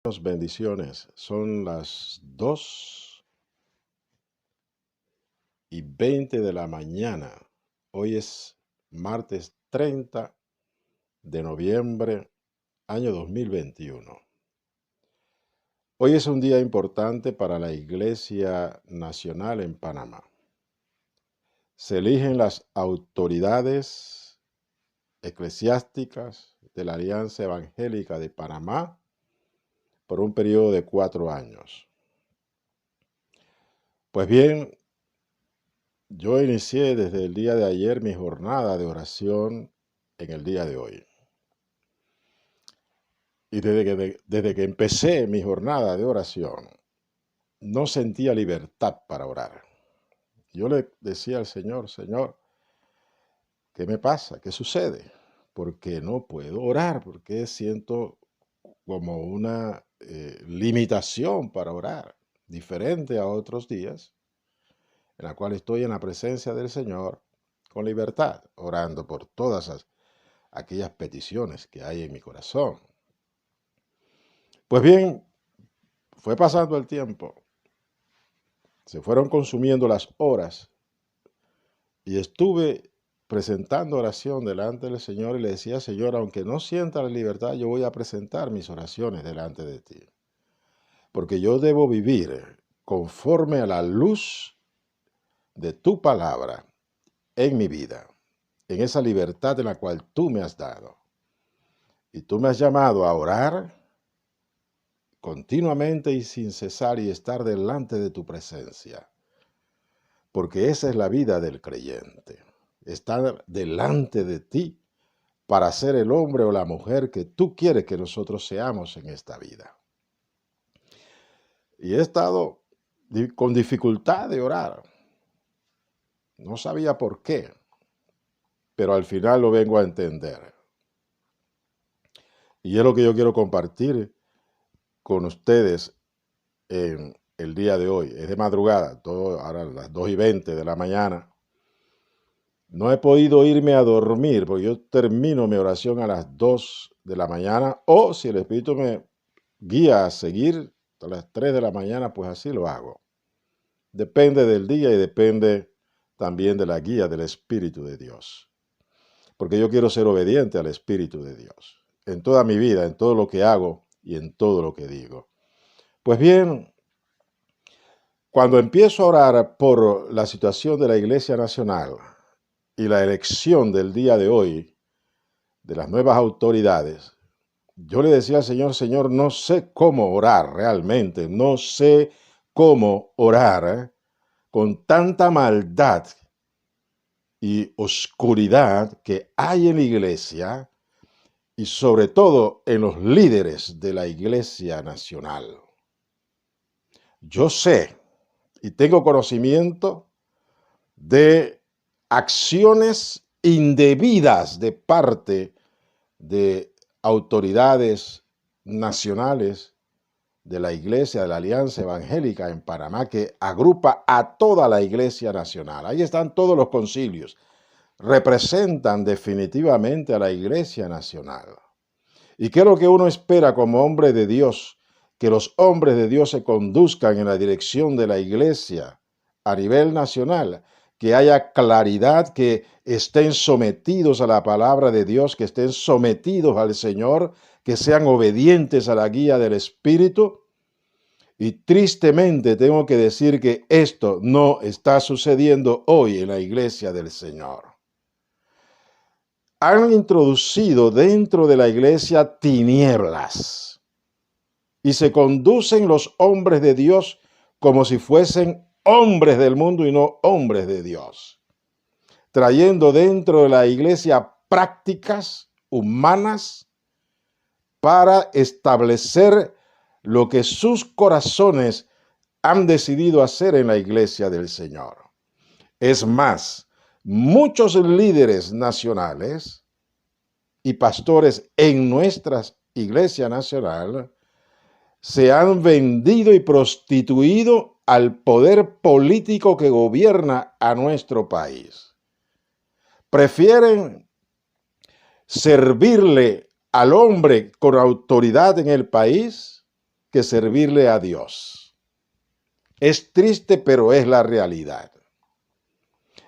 Bendiciones. Son las 2:20 de la mañana. Hoy es martes 30 de noviembre, año 2021. Hoy es un día importante para la Iglesia Nacional en Panamá. Se eligen las autoridades eclesiásticas de la Alianza Evangélica de Panamá por un periodo de 4 años. Pues bien, yo inicié desde el día de ayer mi jornada de oración en el día de hoy. Y desde que empecé mi jornada de oración, no sentía libertad para orar. Yo le decía al Señor, Señor, ¿qué me pasa? ¿Qué sucede? ¿Por qué no puedo orar? ¿Por qué siento como una limitación para orar, diferente a otros días, en la cual estoy en la presencia del Señor con libertad, orando por todas aquellas peticiones que hay en mi corazón? Pues bien, fue pasando el tiempo, se fueron consumiendo las horas y estuve presentando oración delante del Señor y le decía, Señor, aunque no sienta la libertad, yo voy a presentar mis oraciones delante de ti, porque yo debo vivir conforme a la luz de tu palabra en mi vida, en esa libertad en la cual tú me has dado. Y tú me has llamado a orar continuamente y sin cesar y estar delante de tu presencia, porque esa es la vida del creyente, estar delante de ti para ser el hombre o la mujer que tú quieres que nosotros seamos en esta vida. Y he estado con dificultad de orar, no sabía por qué, pero al final lo vengo a entender. Y es lo que yo quiero compartir con ustedes en el día de hoy. Es de madrugada, ahora las 2:20 de la mañana. No he podido irme a dormir porque yo termino mi oración a las 2 de la mañana, o si el Espíritu me guía a seguir a las 3 de la mañana, pues así lo hago. Depende del día y depende también de la guía del Espíritu de Dios. Porque yo quiero ser obediente al Espíritu de Dios en toda mi vida, en todo lo que hago y en todo lo que digo. Pues bien, cuando empiezo a orar por la situación de la Iglesia Nacional y la elección del día de hoy de las nuevas autoridades, yo le decía al Señor, Señor, no sé cómo orar realmente, no sé cómo orar con tanta maldad y oscuridad que hay en la Iglesia y sobre todo en los líderes de la Iglesia Nacional. Yo sé y tengo conocimiento de acciones indebidas de parte de autoridades nacionales de la Iglesia de la Alianza Evangélica en Panamá, que agrupa a toda la Iglesia Nacional. Ahí están todos los concilios, representan definitivamente a la Iglesia Nacional. ¿Y qué es lo que uno espera como hombre de Dios? Que los hombres de Dios se conduzcan en la dirección de la Iglesia a nivel nacional, que haya claridad, que estén sometidos a la palabra de Dios, que estén sometidos al Señor, que sean obedientes a la guía del Espíritu. Y tristemente tengo que decir que esto no está sucediendo hoy en la Iglesia del Señor. Han introducido dentro de la Iglesia tinieblas y se conducen los hombres de Dios como si fuesen hombres del mundo y no hombres de Dios, trayendo dentro de la Iglesia prácticas humanas para establecer lo que sus corazones han decidido hacer en la Iglesia del Señor. Es más, muchos líderes nacionales y pastores en nuestra Iglesia Nacional se han vendido y prostituido al poder político que gobierna a nuestro país. Prefieren servirle al hombre con autoridad en el país que servirle a Dios. Es triste, pero es la realidad.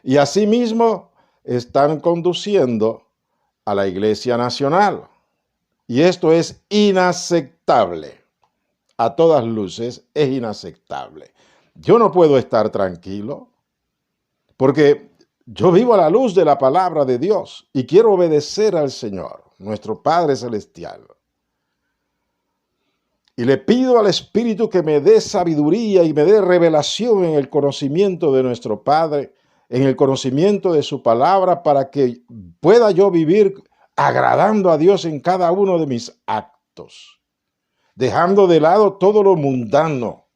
Y asimismo están conduciendo a la Iglesia Nacional. Y esto es inaceptable. A todas luces es inaceptable. Yo no puedo estar tranquilo porque yo vivo a la luz de la palabra de Dios y quiero obedecer al Señor, nuestro Padre Celestial. Y le pido al Espíritu que me dé sabiduría y me dé revelación en el conocimiento de nuestro Padre, en el conocimiento de su palabra, para que pueda yo vivir agradando a Dios en cada uno de mis actos, dejando de lado todo lo mundano,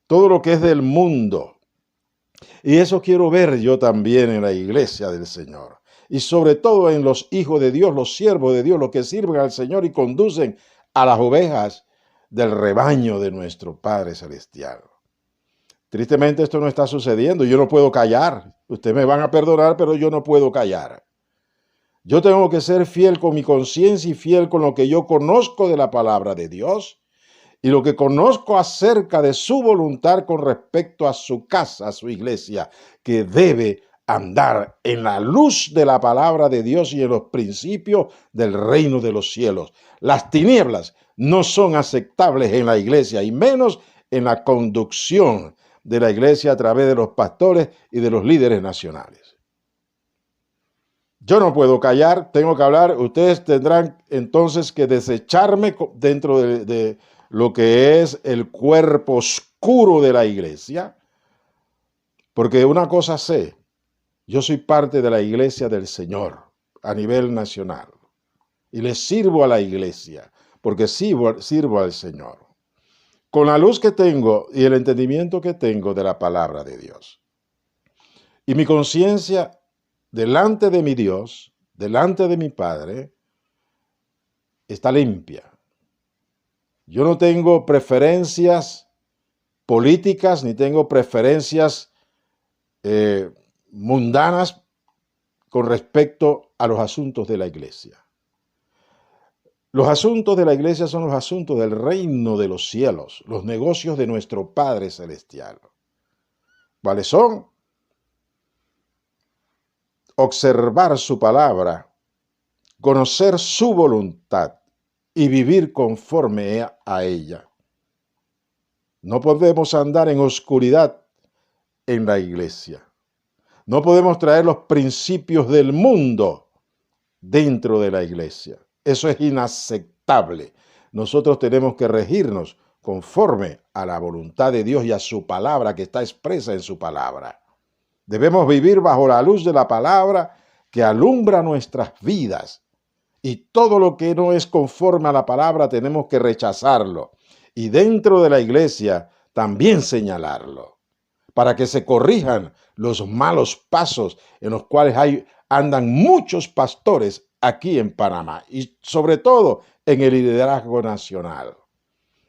todo lo que es del mundo. Y eso quiero ver yo también en la iglesia del Señor. Y sobre todo en los hijos de Dios, los siervos de Dios, los que sirven al Señor y conducen a las ovejas del rebaño de nuestro Padre Celestial. Tristemente esto no está sucediendo. Yo no puedo callar. Ustedes me van a perdonar, pero yo no puedo callar. Yo tengo que ser fiel con mi conciencia y fiel con lo que yo conozco de la palabra de Dios y lo que conozco acerca de su voluntad con respecto a su casa, a su iglesia, que debe andar en la luz de la palabra de Dios y en los principios del reino de los cielos. Las tinieblas no son aceptables en la iglesia y menos en la conducción de la iglesia a través de los pastores y de los líderes nacionales. Yo no puedo callar, tengo que hablar. Ustedes tendrán entonces que desecharme dentro de lo que es el cuerpo oscuro de la iglesia, porque una cosa sé, yo soy parte de la iglesia del Señor a nivel nacional y le sirvo a la iglesia porque sirvo al Señor con la luz que tengo y el entendimiento que tengo de la palabra de Dios. Y mi conciencia delante de mi Dios, delante de mi Padre, está limpia. Yo no tengo preferencias políticas ni tengo preferencias mundanas con respecto a los asuntos de la iglesia. Los asuntos de la iglesia son los asuntos del reino de los cielos, los negocios de nuestro Padre Celestial. ¿Cuáles son? Observar su palabra, conocer su voluntad y vivir conforme a ella. No podemos andar en oscuridad en la iglesia. No podemos traer los principios del mundo dentro de la iglesia. Eso es inaceptable. Nosotros tenemos que regirnos conforme a la voluntad de Dios y a su palabra que está expresa en su palabra. Debemos vivir bajo la luz de la palabra que alumbra nuestras vidas. Y todo lo que no es conforme a la palabra tenemos que rechazarlo. Y dentro de la iglesia también señalarlo, para que se corrijan los malos pasos en los cuales andan muchos pastores aquí en Panamá y sobre todo en el liderazgo nacional.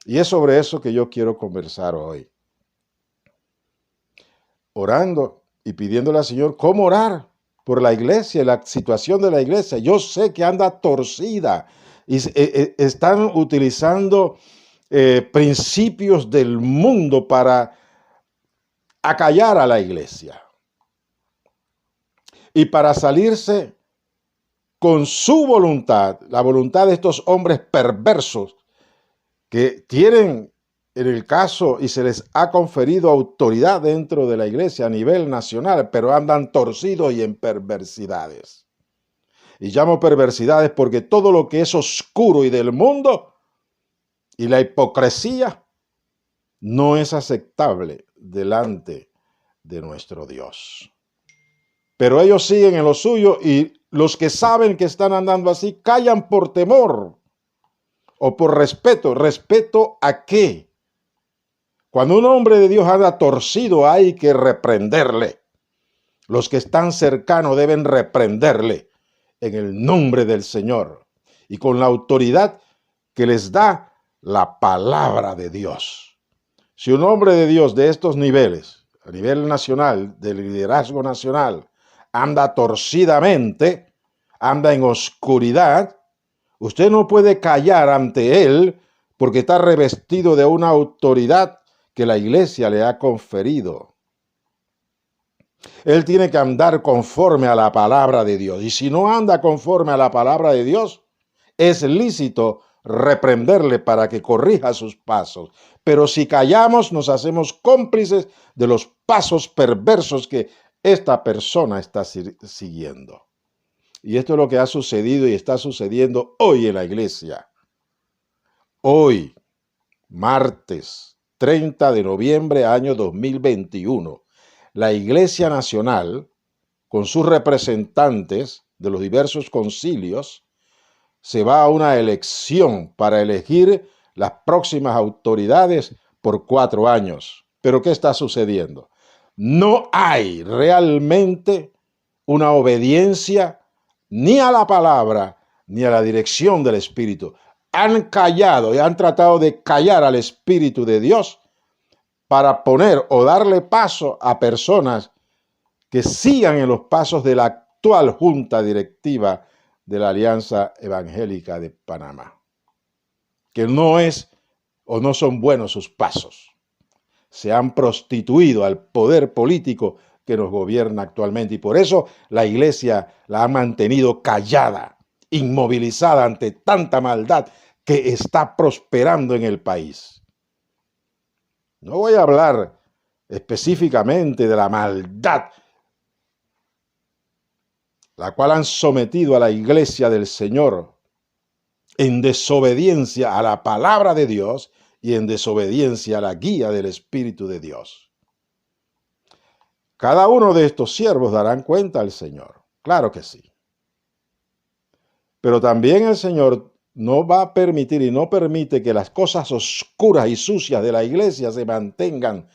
Y es sobre eso que yo quiero conversar hoy. Orando y pidiéndole al Señor cómo orar por la iglesia, la situación de la iglesia. Yo sé que anda torcida y están utilizando principios del mundo para acallar a la iglesia y para salirse con su voluntad, la voluntad de estos hombres perversos que tienen en el caso y se les ha conferido autoridad dentro de la iglesia a nivel nacional, pero andan torcidos y en perversidades. Y llamo perversidades porque todo lo que es oscuro y del mundo y la hipocresía no es aceptable delante de nuestro Dios. Pero ellos siguen en lo suyo y los que saben que están andando así callan por temor o por respeto. ¿Respeto a qué? Cuando un hombre de Dios anda torcido hay que reprenderle. Los que están cercanos deben reprenderle en el nombre del Señor y con la autoridad que les da la palabra de Dios. Si un hombre de Dios de estos niveles, a nivel nacional, del liderazgo nacional, anda torcidamente, anda en oscuridad, usted no puede callar ante él porque está revestido de una autoridad que la iglesia le ha conferido. Él tiene que andar conforme a la palabra de Dios. Y si no anda conforme a la palabra de Dios, es lícito reprenderle para que corrija sus pasos. Pero si callamos, nos hacemos cómplices de los pasos perversos que esta persona está siguiendo. Y esto es lo que ha sucedido y está sucediendo hoy en la iglesia. Hoy, martes 30 de noviembre, año 2021, la Iglesia Nacional, con sus representantes de los diversos concilios, se va a una elección para elegir las próximas autoridades por 4 años. ¿Pero qué está sucediendo? No hay realmente una obediencia ni a la palabra ni a la dirección del Espíritu. Han callado y han tratado de callar al Espíritu de Dios para poner o darle paso a personas que sigan en los pasos de la actual Junta Directiva de la Alianza Evangélica de Panamá, que no es o no son buenos sus pasos. Se han prostituido al poder político que nos gobierna actualmente y por eso la iglesia la ha mantenido callada, inmovilizada ante tanta maldad que está prosperando en el país. No voy a hablar específicamente de la maldad la cual han sometido a la iglesia del Señor en desobediencia a la palabra de Dios y en desobediencia a la guía del Espíritu de Dios. Cada uno de estos siervos darán cuenta al Señor, claro que sí. Pero también el Señor no va a permitir y no permite que las cosas oscuras y sucias de la iglesia se mantengan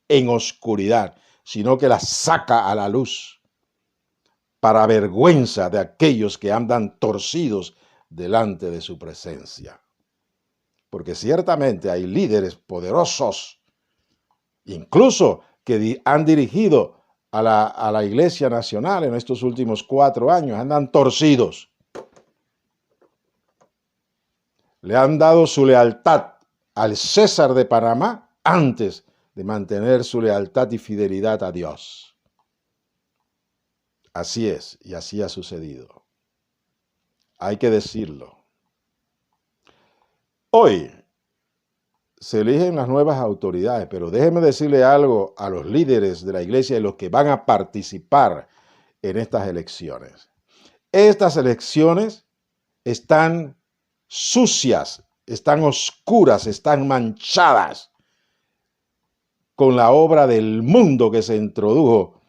en oscuridad, sino que las saca a la luz, para vergüenza de aquellos que andan torcidos delante de su presencia. Porque ciertamente hay líderes poderosos, incluso que han dirigido a la Iglesia Nacional en estos últimos 4 años, andan torcidos. Le han dado su lealtad al César de Panamá antes de mantener su lealtad y fidelidad a Dios. Así es, y así ha sucedido. Hay que decirlo. Hoy se eligen las nuevas autoridades, pero déjeme decirle algo a los líderes de la iglesia y los que van a participar en estas elecciones. Estas elecciones están sucias, están oscuras, están manchadas con la obra del mundo que se introdujo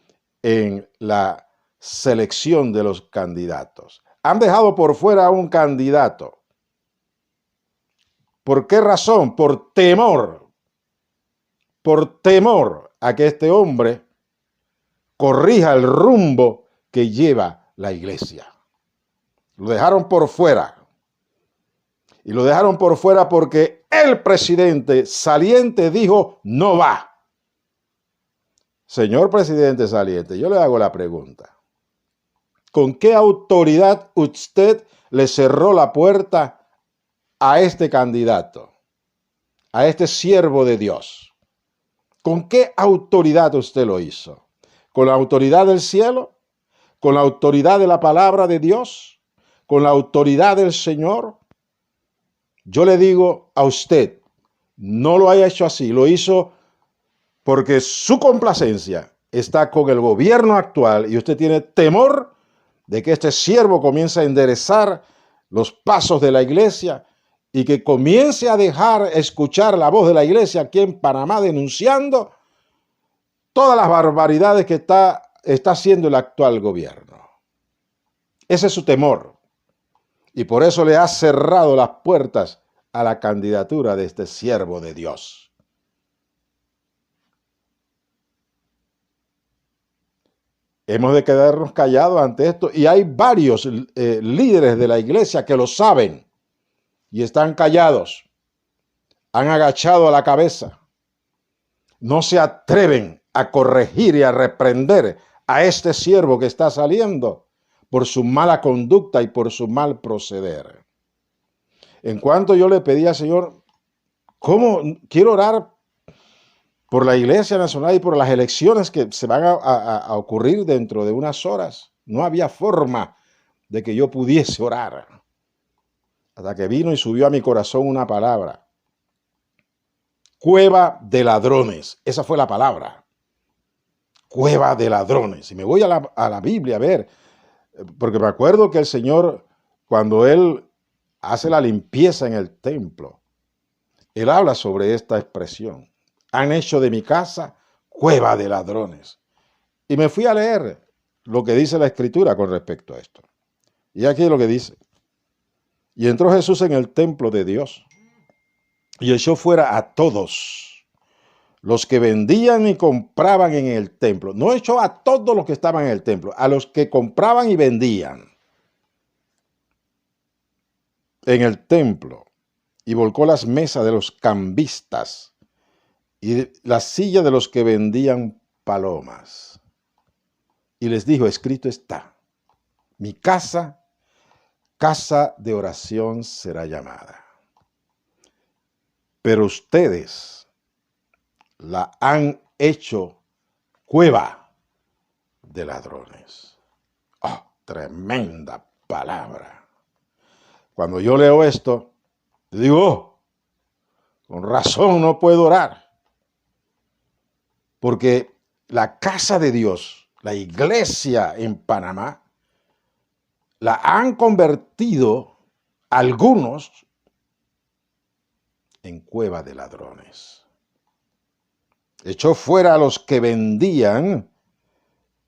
en la selección de los candidatos. Han dejado por fuera a un candidato. ¿Por qué razón? Por temor a que este hombre corrija el rumbo que lleva la iglesia. Lo dejaron por fuera. Y lo dejaron por fuera porque el presidente saliente dijo, no va. Señor presidente saliente, yo le hago la pregunta. ¿Con qué autoridad usted le cerró la puerta a este candidato, a este siervo de Dios? ¿Con qué autoridad usted lo hizo? ¿Con la autoridad del cielo? ¿Con la autoridad de la palabra de Dios? ¿Con la autoridad del Señor? Yo le digo a usted, no lo haya hecho así, lo hizo porque su complacencia está con el gobierno actual y usted tiene temor de que este siervo comience a enderezar los pasos de la iglesia y que comience a dejar escuchar la voz de la iglesia aquí en Panamá denunciando todas las barbaridades que está haciendo el actual gobierno. Ese es su temor. Y por eso le ha cerrado las puertas a la candidatura de este siervo de Dios. Hemos de quedarnos callados ante esto y hay varios líderes de la iglesia que lo saben y están callados, han agachado la cabeza, no se atreven a corregir y a reprender a este siervo que está saliendo por su mala conducta y por su mal proceder. En cuanto yo le pedí al Señor ¿Cómo quiero orar por la Iglesia Nacional y por las elecciones que se van a ocurrir dentro de unas horas? No había forma de que yo pudiese orar. Hasta que vino y subió a mi corazón una palabra. Cueva de ladrones. Esa fue la palabra. Cueva de ladrones. Y me voy a la Biblia a ver, porque me acuerdo que el Señor, cuando Él hace la limpieza en el templo, Él habla sobre esta expresión. Han hecho de mi casa cueva de ladrones. Y me fui a leer lo que dice la Escritura con respecto a esto. Y aquí es lo que dice. Y entró Jesús en el templo de Dios y echó fuera a todos los que vendían y compraban en el templo. No echó a todos los que estaban en el templo, a los que compraban y vendían en el templo. Y volcó las mesas de los cambistas y las sillas de los que vendían palomas. Y les dijo, escrito está, mi casa, casa de oración será llamada. Pero ustedes la han hecho cueva de ladrones. ¡Oh, tremenda palabra! Cuando yo leo esto, digo, oh, con razón no puedo orar. Porque la casa de Dios, la iglesia en Panamá, la han convertido algunos en cueva de ladrones. Echó fuera a los que vendían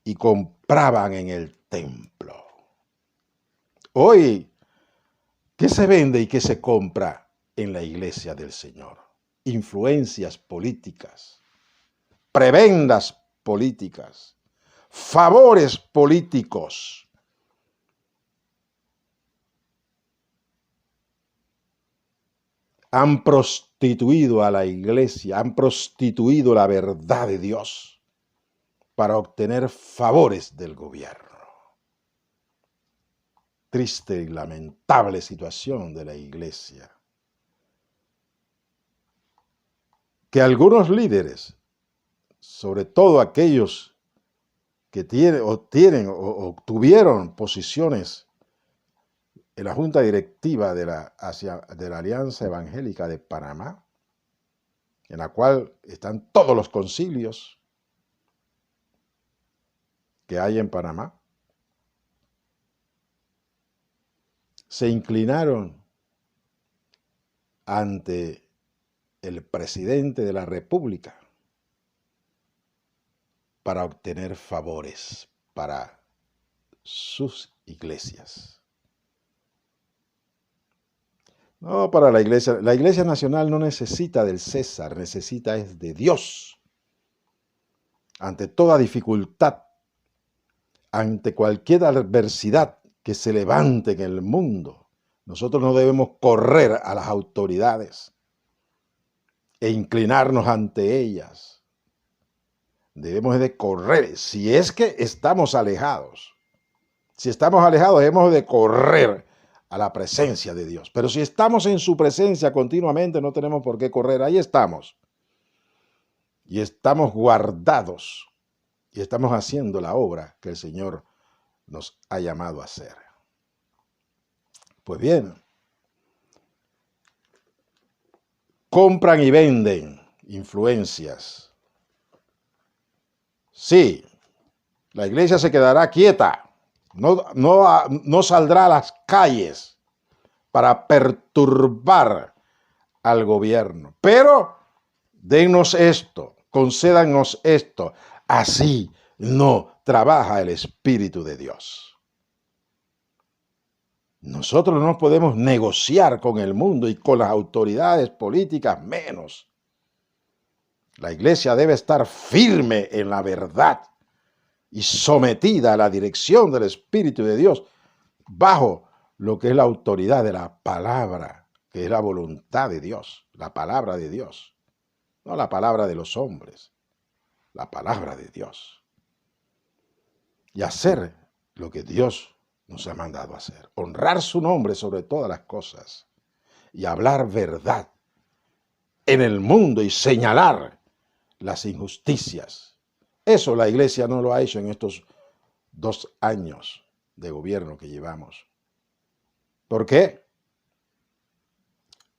y compraban en el templo. Hoy, ¿qué se vende y qué se compra en la iglesia del Señor? Influencias políticas, prebendas políticas, favores políticos. Han prostituido a la iglesia, han prostituido la verdad de Dios para obtener favores del gobierno. Triste y lamentable situación de la iglesia. Que algunos líderes, sobre todo aquellos que tienen o tuvieron posiciones en la Junta Directiva de la Alianza Evangélica de Panamá, en la cual están todos los concilios que hay en Panamá, se inclinaron ante el presidente de la República para obtener favores para sus iglesias. No, para la Iglesia Nacional no necesita del César, necesita es de Dios. Ante toda dificultad, ante cualquier adversidad que se levante en el mundo, nosotros no debemos correr a las autoridades e inclinarnos ante ellas. Debemos de correr, si es que estamos alejados. Si estamos alejados, debemos de correr a la presencia de Dios. Pero si estamos en su presencia continuamente, no tenemos por qué correr. Ahí estamos. Y estamos guardados. Y estamos haciendo la obra que el Señor nos ha llamado a hacer. Pues bien, compran y venden influencias. Sí, la iglesia se quedará quieta. No saldrá a las calles para perturbar al gobierno. Pero dennos esto, concédanos esto. Así no trabaja el Espíritu de Dios. Nosotros no podemos negociar con el mundo y con las autoridades políticas menos. La iglesia debe estar firme en la verdad y sometida a la dirección del Espíritu de Dios, bajo lo que es la autoridad de la palabra, que es la voluntad de Dios, la palabra de Dios, no la palabra de los hombres, la palabra de Dios. Y hacer lo que Dios nos ha mandado a hacer, honrar su nombre sobre todas las cosas y hablar verdad en el mundo y señalar las injusticias. Eso la iglesia no lo ha hecho en estos 2 años de gobierno que llevamos. ¿Por qué?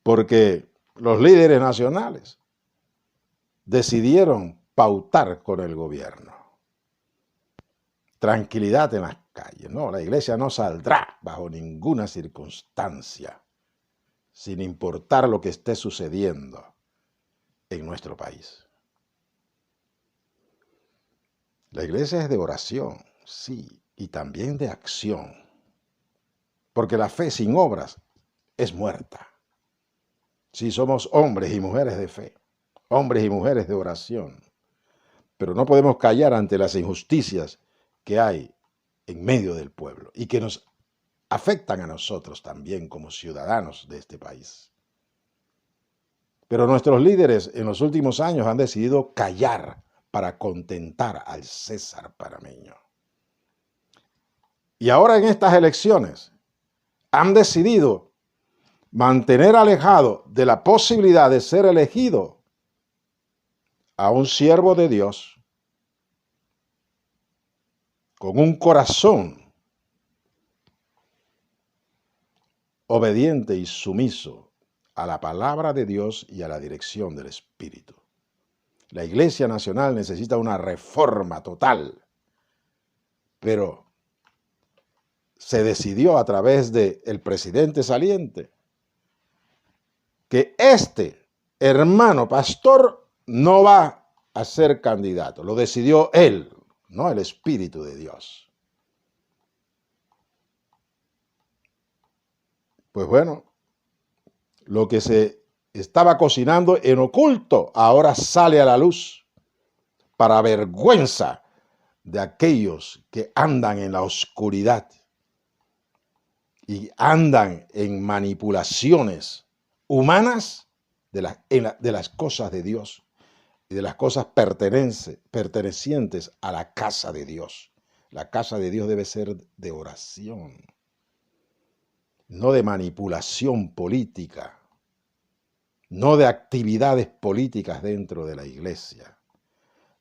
Porque los líderes nacionales decidieron pautar con el gobierno. Tranquilidad en las calles. No, la iglesia no saldrá bajo ninguna circunstancia, sin importar lo que esté sucediendo en nuestro país. La iglesia es de oración, sí, y también de acción, porque la fe sin obras es muerta. Sí, somos hombres y mujeres de fe, hombres y mujeres de oración, pero no podemos callar ante las injusticias que hay en medio del pueblo y que nos afectan a nosotros también como ciudadanos de este país. Pero nuestros líderes en los últimos años han decidido callar para contentar al César panameño. Y ahora en estas elecciones han decidido mantener alejado de la posibilidad de ser elegido a un siervo de Dios con un corazón obediente y sumiso a la palabra de Dios y a la dirección del Espíritu. La Iglesia Nacional necesita una reforma total, pero se decidió a través del presidente saliente que este hermano pastor no va a ser candidato. Lo decidió él, no el Espíritu de Dios. Pues bueno, lo que se estaba cocinando en oculto ahora sale a la luz para vergüenza de aquellos que andan en la oscuridad y andan en manipulaciones humanas de las cosas de Dios y de las cosas pertenecientes a la casa de Dios. La casa de Dios debe ser de oración, no de manipulación política, no de actividades políticas dentro de la iglesia,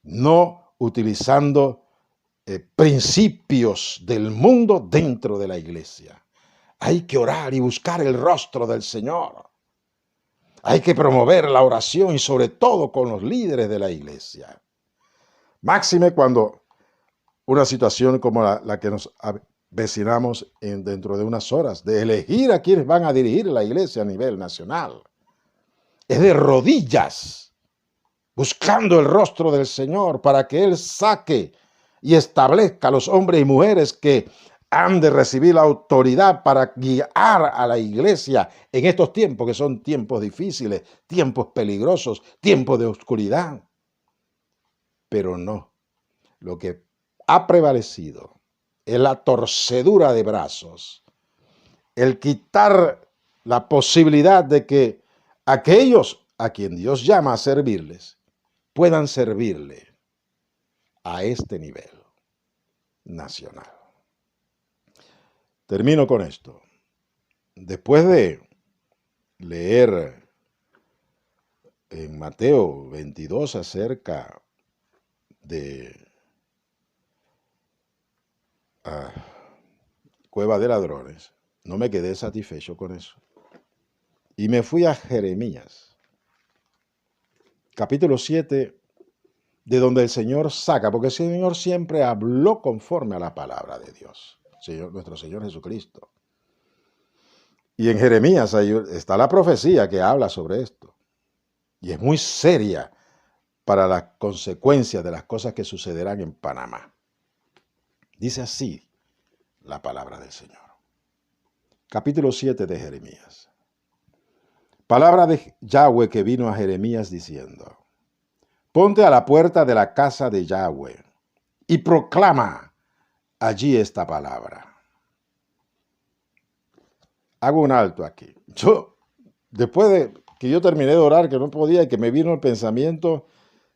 no utilizando principios del mundo dentro de la iglesia. Hay que orar y buscar el rostro del Señor. Hay que promover la oración y sobre todo con los líderes de la iglesia. Máxime cuando una situación como la que nos avecinamos dentro de unas horas, de elegir a quienes van a dirigir la iglesia a nivel nacional. Es de rodillas, buscando el rostro del Señor para que Él saque y establezca a los hombres y mujeres que han de recibir la autoridad para guiar a la iglesia en estos tiempos que son tiempos difíciles, tiempos peligrosos, tiempos de oscuridad. Pero no, lo que ha prevalecido es la torcedura de brazos, el quitar la posibilidad de que aquellos a quien Dios llama a servirles puedan servirle a este nivel nacional. Termino con esto. Después de leer en Mateo 22 acerca de Cueva de Ladrones, no me quedé satisfecho con eso. Y me fui a Jeremías, capítulo 7, de donde el Señor saca, porque el Señor siempre habló conforme a la palabra de Dios, nuestro Señor Jesucristo. Y en Jeremías ahí está la profecía que habla sobre esto. Y es muy seria para las consecuencias de las cosas que sucederán en Panamá. Dice así la palabra del Señor. Capítulo 7 de Jeremías. Palabra de Yahweh que vino a Jeremías diciendo: ponte a la puerta de la casa de Yahweh y proclama allí esta palabra. Hago un alto aquí. Después de que yo terminé de orar, que no podía, y que me vino el pensamiento,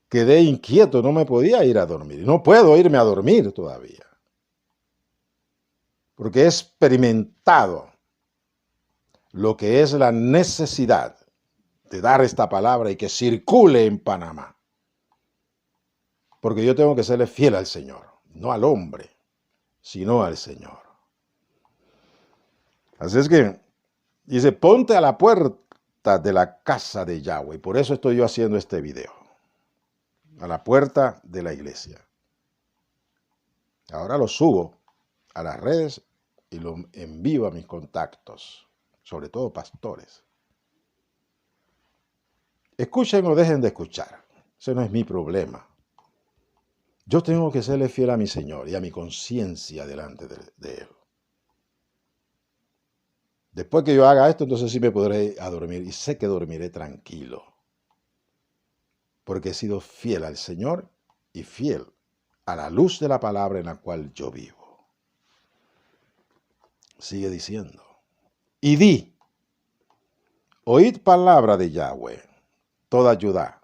quedé inquieto, no me podía ir a dormir. No puedo irme a dormir todavía. Porque he experimentado lo que es la necesidad de dar esta palabra y que circule en Panamá. Porque yo tengo que serle fiel al Señor, no al hombre, sino al Señor. Así es que dice, ponte a la puerta de la casa de Yahweh. Por eso estoy yo haciendo este video. A la puerta de la iglesia. Ahora lo subo a las redes y lo envío a mis contactos, sobre todo pastores. Escuchen o dejen de escuchar. Ese no es mi problema. Yo tengo que serle fiel a mi Señor y a mi conciencia delante de Él. Después que yo haga esto, entonces sí me podré a dormir y sé que dormiré tranquilo. Porque he sido fiel al Señor y fiel a la luz de la palabra en la cual yo vivo. Sigue diciendo. Y di, oíd palabra de Yahweh, toda Judá,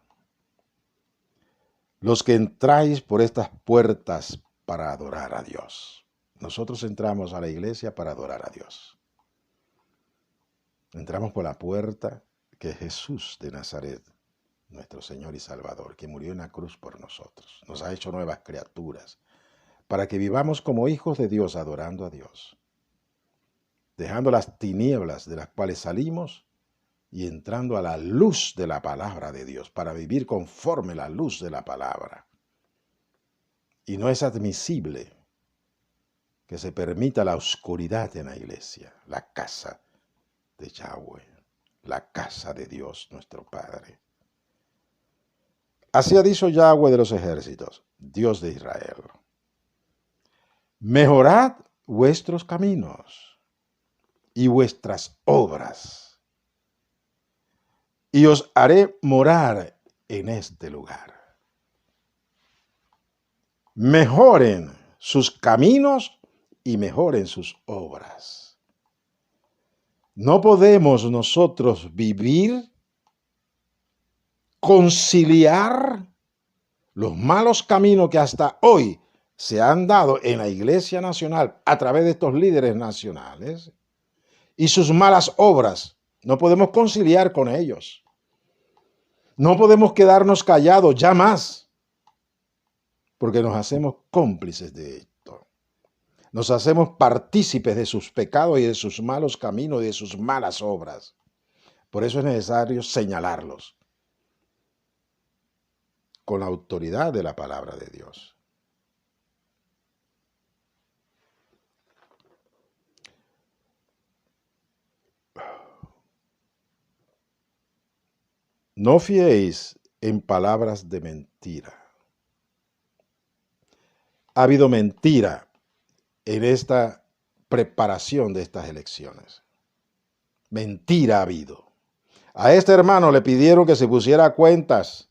los que entráis por estas puertas para adorar a Dios. Nosotros entramos a la iglesia para adorar a Dios. Entramos por la puerta que es Jesús de Nazaret, nuestro Señor y Salvador, que murió en la cruz por nosotros. Nos ha hecho nuevas criaturas, para que vivamos como hijos de Dios, adorando a Dios, dejando las tinieblas de las cuales salimos y entrando a la luz de la palabra de Dios, para vivir conforme la luz de la palabra. Y no es admisible que se permita la oscuridad en la iglesia, la casa de Yahweh, la casa de Dios nuestro Padre. Así ha dicho Yahweh de los ejércitos, Dios de Israel. Mejorad vuestros caminos y vuestras obras, y os haré morar en este lugar. Mejoren sus caminos y mejoren sus obras. No podemos nosotros vivir, conciliar los malos caminos que hasta hoy se han dado en la Iglesia Nacional a través de estos líderes nacionales y sus malas obras. No podemos conciliar con ellos. No podemos quedarnos callados ya más, porque nos hacemos cómplices de esto. Nos hacemos partícipes de sus pecados y de sus malos caminos y de sus malas obras. Por eso es necesario señalarlos con la autoridad de la palabra de Dios. No fiéis en palabras de mentira. Ha habido mentira en esta preparación de estas elecciones. Mentira ha habido. A este hermano le pidieron que se pusiera a cuentas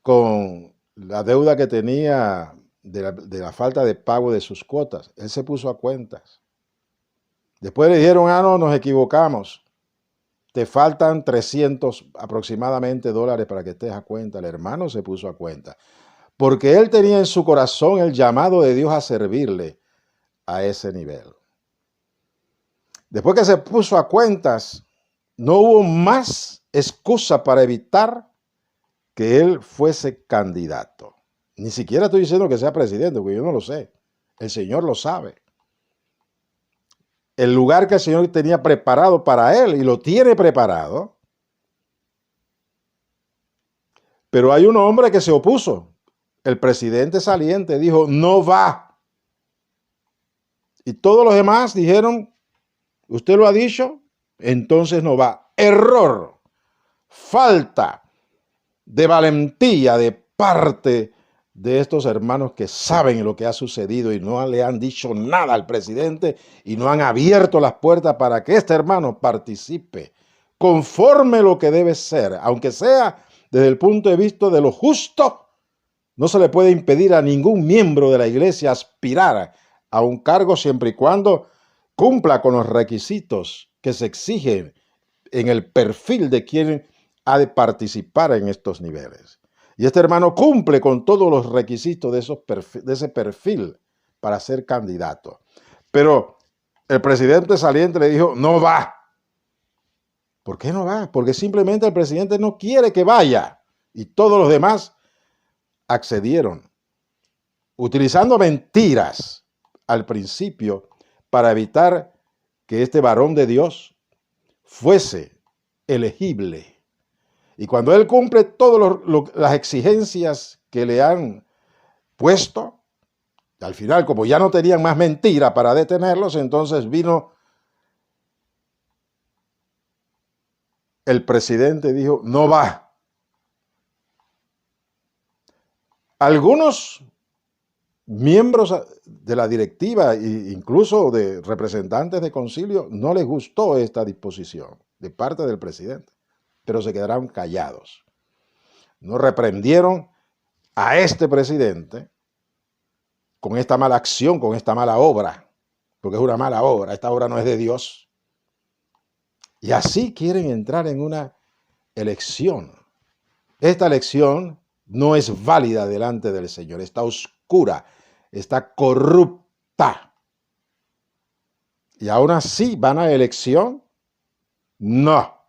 con la deuda que tenía de la falta de pago de sus cuotas. Él se puso a cuentas. Después le dijeron, no, nos equivocamos. Te faltan 300 aproximadamente dólares para que estés a cuenta. El hermano se puso a cuenta, porque él tenía en su corazón el llamado de Dios a servirle a ese nivel. Después que se puso a cuentas, no hubo más excusa para evitar que él fuese candidato. Ni siquiera estoy diciendo que sea presidente, porque yo no lo sé. El Señor lo sabe. El lugar que el Señor tenía preparado para él, y lo tiene preparado. Pero hay un hombre que se opuso. El presidente saliente dijo, no va. Y todos los demás dijeron, usted lo ha dicho, entonces no va. Error. Falta de valentía de parte de estos hermanos que saben lo que ha sucedido y no le han dicho nada al presidente y no han abierto las puertas para que este hermano participe conforme lo que debe ser, aunque sea desde el punto de vista de lo justo. No se le puede impedir a ningún miembro de la iglesia aspirar a un cargo siempre y cuando cumpla con los requisitos que se exigen en el perfil de quien ha de participar en estos niveles. Y este hermano cumple con todos los requisitos de ese perfil para ser candidato. Pero el presidente saliente le dijo, no va. ¿Por qué no va? Porque simplemente el presidente no quiere que vaya. Y todos los demás accedieron, utilizando mentiras al principio para evitar que este varón de Dios fuese elegible. Y cuando él cumple todas las exigencias que le han puesto, al final, como ya no tenían más mentira para detenerlos, entonces vino el presidente y dijo, no va. Algunos miembros de la directiva e incluso de representantes de concilio no les gustó esta disposición de parte del presidente, pero se quedaron callados. No reprendieron a este presidente con esta mala acción, con esta mala obra, porque es una mala obra, esta obra no es de Dios. Y así quieren entrar en una elección. Esta elección no es válida delante del Señor, está oscura, está corrupta. Y aún así van a elección. No,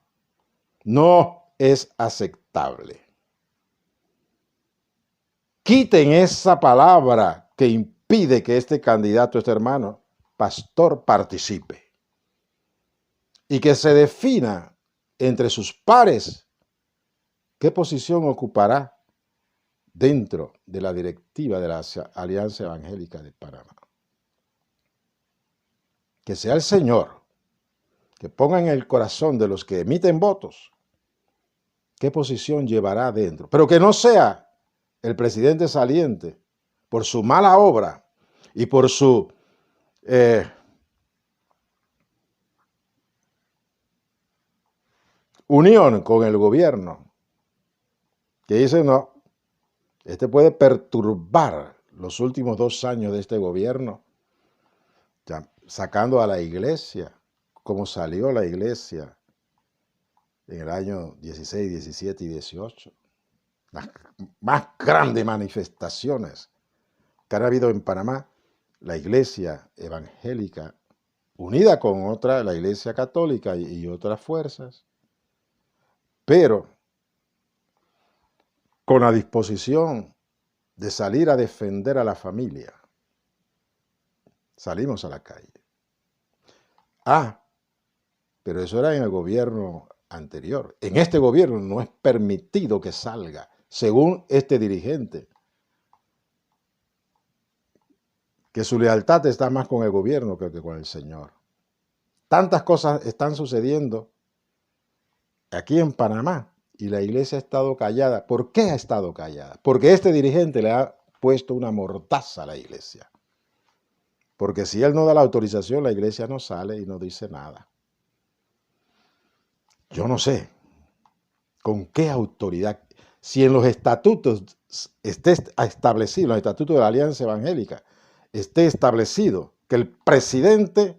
no es aceptable. Quiten esa palabra que impide que este candidato, este hermano, pastor, participe. Y que se defina entre sus pares qué posición ocupará dentro de la directiva de la Alianza Evangélica de Panamá. Que sea el Señor que ponga en el corazón de los que emiten votos qué posición llevará dentro. Pero que no sea el presidente saliente por su mala obra y por su unión con el gobierno, que dice no, este puede perturbar los últimos 2 años de este gobierno, ya, sacando a la iglesia, como salió la iglesia en el año 16, 17 y 18. Las más grandes manifestaciones que han habido en Panamá, la iglesia evangélica, unida con otra, la iglesia católica y otras fuerzas, pero con la disposición de salir a defender a la familia. Salimos a la calle. Pero eso era en el gobierno anterior. En este gobierno no es permitido que salga, según este dirigente, que su lealtad está más con el gobierno que con el Señor. Tantas cosas están sucediendo aquí en Panamá y la iglesia ha estado callada. ¿Por qué ha estado callada? Porque este dirigente le ha puesto una mordaza a la iglesia. Porque si él no da la autorización, la iglesia no sale y no dice nada. Yo no sé con qué autoridad, si en los estatutos esté establecido, en los estatutos de la Alianza Evangélica, esté establecido que el presidente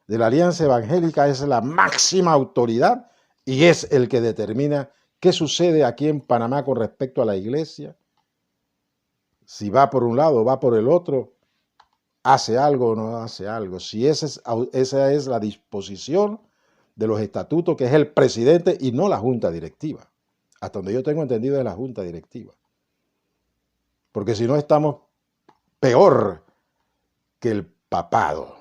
de la Alianza Evangélica es la máxima autoridad y es el que determina qué sucede aquí en Panamá con respecto a la iglesia, si va por un lado o va por el otro, hace algo o no hace algo. Si esa es la disposición de los estatutos, que es el presidente y no la junta directiva. Hasta donde yo tengo entendido es la junta directiva. Porque si no estamos peor que el papado,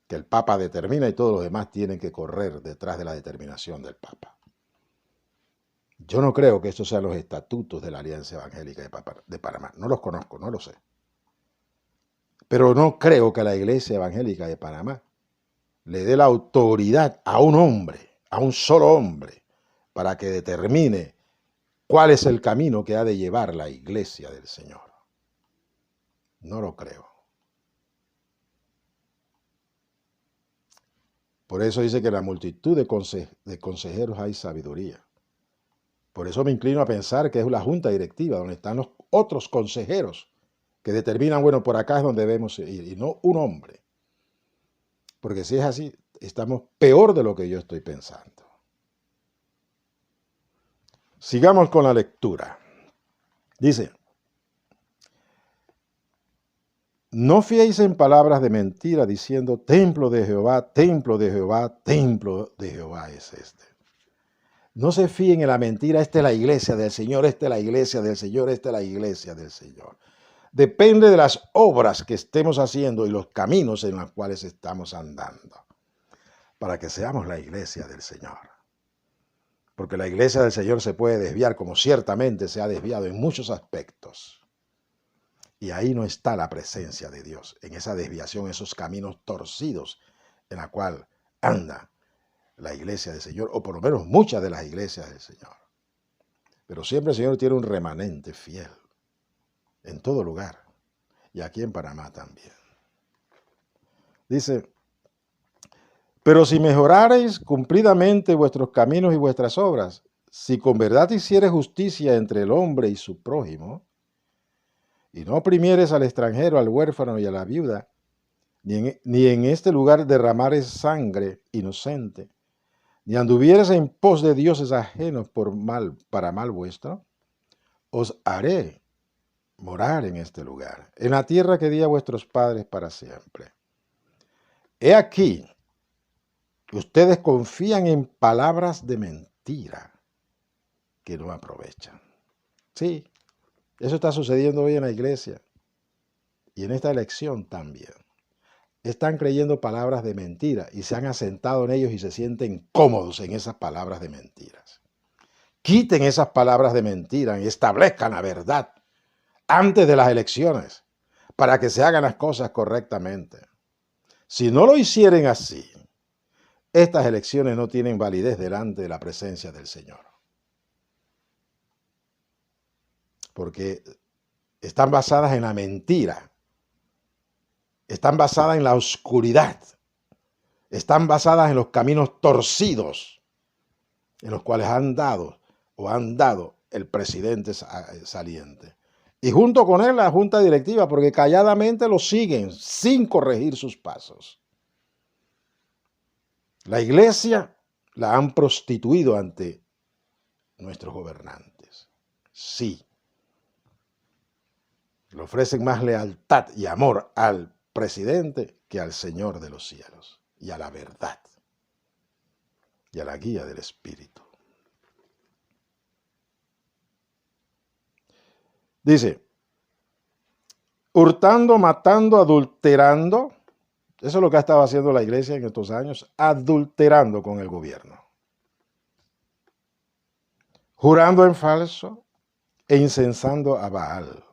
que el papa determina y todos los demás tienen que correr detrás de la determinación del papa. Yo no creo que estos sean los estatutos de la Alianza Evangélica de Panamá. No los conozco, no lo sé. Pero no creo que la Iglesia Evangélica de Panamá le dé la autoridad a un hombre, a un solo hombre, para que determine cuál es el camino que ha de llevar la iglesia del Señor. No lo creo. Por eso dice que en la multitud de consejeros hay sabiduría. Por eso me inclino a pensar que es la junta directiva, donde están los otros consejeros que determinan, bueno, por acá es donde debemos ir, y no un hombre. Porque si es así, estamos peor de lo que yo estoy pensando. Sigamos con la lectura. Dice, no fiéis en palabras de mentira diciendo, templo de Jehová, templo de Jehová, templo de Jehová es este. No se fíen en la mentira, esta es la iglesia del Señor, esta es la iglesia del Señor, esta es la iglesia del Señor. Depende de las obras que estemos haciendo y los caminos en los cuales estamos andando, para que seamos la iglesia del Señor. Porque la iglesia del Señor se puede desviar, como ciertamente se ha desviado en muchos aspectos. Y ahí no está la presencia de Dios, en esa desviación, esos caminos torcidos en la cual anda la iglesia del Señor, o por lo menos muchas de las iglesias del Señor. Pero siempre el Señor tiene un remanente fiel en todo lugar, y aquí en Panamá también. Dice, pero si mejorareis cumplidamente vuestros caminos y vuestras obras, si con verdad hiciereis justicia entre el hombre y su prójimo, y no oprimieres al extranjero, al huérfano y a la viuda, ni en este lugar derramares sangre inocente, ni anduvieres en pos de dioses ajenos para mal vuestro, os haré morar en este lugar, en la tierra que di a vuestros padres para siempre. He aquí, ustedes confían en palabras de mentira que no aprovechan. Sí, eso está sucediendo hoy en la iglesia y en esta elección también. Están creyendo palabras de mentira y se han asentado en ellos y se sienten cómodos en esas palabras de mentiras. Quiten esas palabras de mentira y establezcan la verdad antes de las elecciones para que se hagan las cosas correctamente. Si no lo hicieren así, estas elecciones no tienen validez delante de la presencia del Señor. Porque están basadas en la mentira. Están basadas en la oscuridad, están basadas en los caminos torcidos en los cuales han dado el presidente saliente. Y junto con él la junta directiva, porque calladamente lo siguen sin corregir sus pasos. La iglesia la han prostituido ante nuestros gobernantes. Sí. Le ofrecen más lealtad y amor al presidente que al Señor de los cielos y a la verdad y a la guía del Espíritu. Dice, hurtando, matando, adulterando. Eso es lo que ha estado haciendo la iglesia en estos años, adulterando con el gobierno. Jurando en falso e incensando a Baal.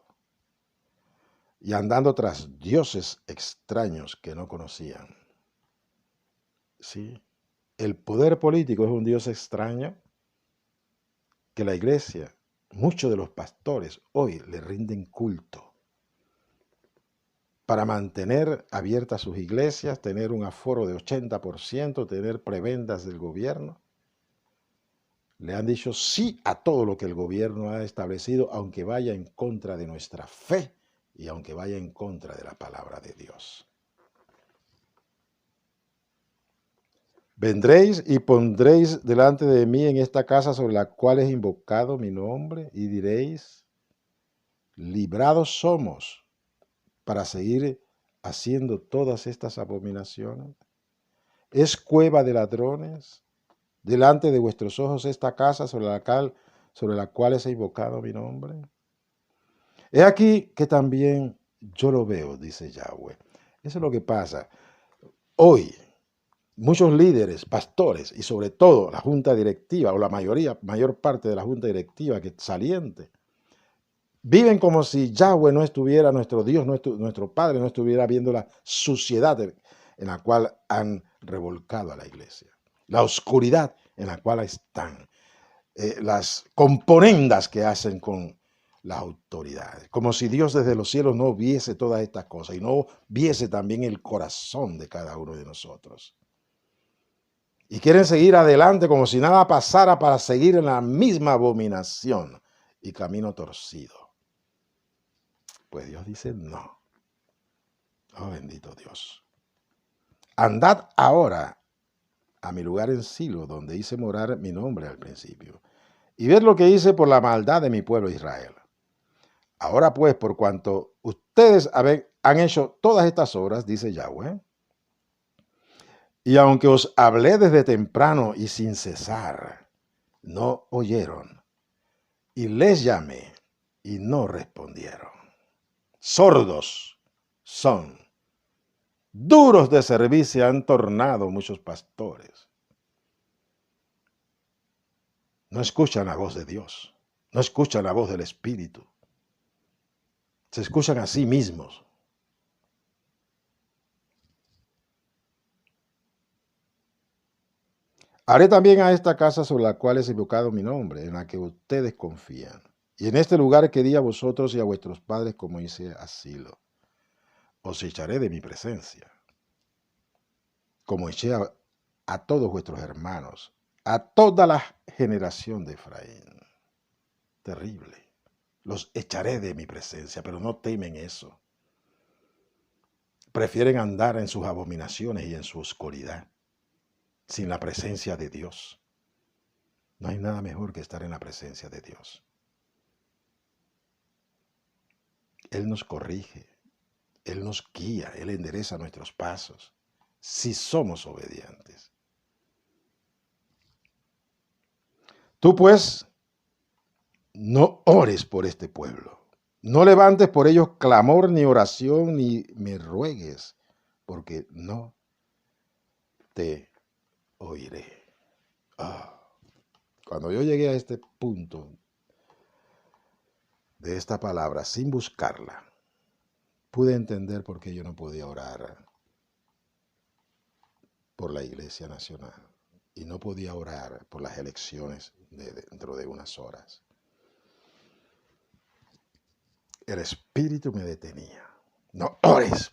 Y andando tras dioses extraños que no conocían. ¿Sí? El poder político es un dios extraño que la iglesia, muchos de los pastores hoy le rinden culto para mantener abiertas sus iglesias, tener un aforo de 80%, tener prebendas del gobierno. Le han dicho sí a todo lo que el gobierno ha establecido, aunque vaya en contra de nuestra fe y aunque vaya en contra de la palabra de Dios. Vendréis y pondréis delante de mí en esta casa sobre la cual es invocado mi nombre, y diréis, librados somos para seguir haciendo todas estas abominaciones. ¿Es cueva de ladrones delante de vuestros ojos esta casa sobre la cual es invocado mi nombre? He aquí que también yo lo veo, dice Yahweh. Eso es lo que pasa. Hoy, muchos líderes, pastores y sobre todo la junta directiva o la mayor parte de la junta directiva que saliente, viven como si Yahweh no estuviera, nuestro Dios, nuestro Padre no estuviera viendo la suciedad en la cual han revolcado a la iglesia, la oscuridad en la cual están, las componendas que hacen con las autoridades, como si Dios desde los cielos no viese todas estas cosas y no viese también el corazón de cada uno de nosotros. Y quieren seguir adelante como si nada pasara para seguir en la misma abominación y camino torcido. Pues Dios dice no. Oh, bendito Dios. Andad ahora a mi lugar en Silo, donde hice morar mi nombre al principio, y ved lo que hice por la maldad de mi pueblo Israel. Ahora pues, por cuanto ustedes han hecho todas estas obras, dice Yahweh, y aunque os hablé desde temprano y sin cesar, no oyeron, y les llamé, y no respondieron. Sordos son, duros de servir se han tornado muchos pastores. No escuchan la voz de Dios, no escuchan la voz del Espíritu. Se escuchan a sí mismos. Haré también a esta casa sobre la cual es invocado mi nombre, en la que ustedes confían. Y en este lugar que di a vosotros y a vuestros padres como hice asilo. Os echaré de mi presencia, como eché a todos vuestros hermanos, a toda la generación de Efraín. Terrible. Los echaré de mi presencia, pero no temen eso. Prefieren andar en sus abominaciones y en su oscuridad, sin la presencia de Dios. No hay nada mejor que estar en la presencia de Dios. Él nos corrige, Él nos guía, Él endereza nuestros pasos, si somos obedientes. Tú pues, no ores por este pueblo, no levantes por ellos clamor ni oración, ni me ruegues, porque no te oiré. Cuando yo llegué a este punto de esta palabra, sin buscarla, pude entender por qué yo no podía orar por la Iglesia Nacional y no podía orar por las elecciones dentro de unas horas. El Espíritu me detenía. No ores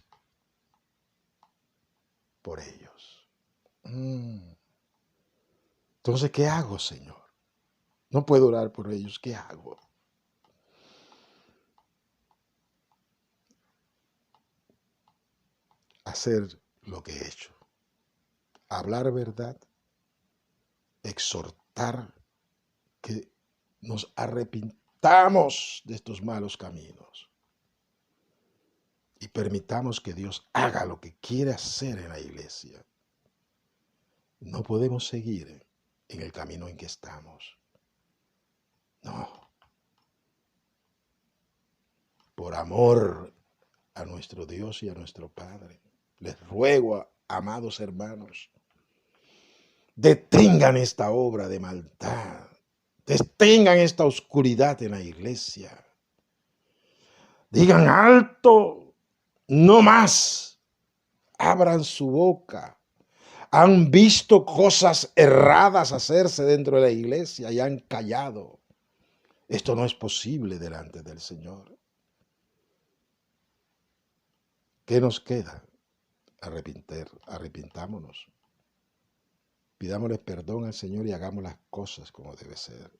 por ellos. Entonces, ¿qué hago, Señor? No puedo orar por ellos. ¿Qué hago? Hacer lo que he hecho. Hablar verdad. Exhortar que nos arrepintamos de estos malos caminos y permitamos que Dios haga lo que quiere hacer en la iglesia. No podemos seguir en el camino en que estamos. No. Por amor a nuestro Dios y a nuestro Padre, les ruego, amados hermanos, detengan esta obra de maldad, detengan esta oscuridad en la iglesia. Digan alto, no más, abran su boca. Han visto cosas erradas hacerse dentro de la iglesia y han callado. Esto no es posible delante del Señor. ¿Qué nos queda? Arrepintámonos. Pidámosle perdón al Señor y hagamos las cosas como debe ser.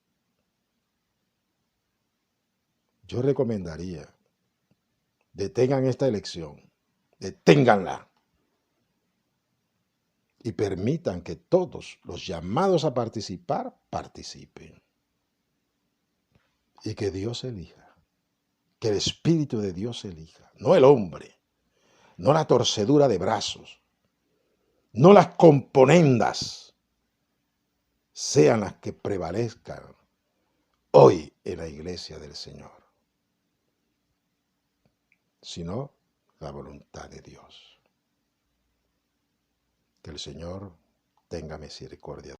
Yo recomendaría, detengan esta elección, deténganla y permitan que todos los llamados a participar, participen. Y que Dios elija, que el Espíritu de Dios elija, no el hombre, no la torcedura de brazos, no las componendas, sean las que prevalezcan hoy en la iglesia del Señor, sino la voluntad de Dios. Que el Señor tenga misericordia.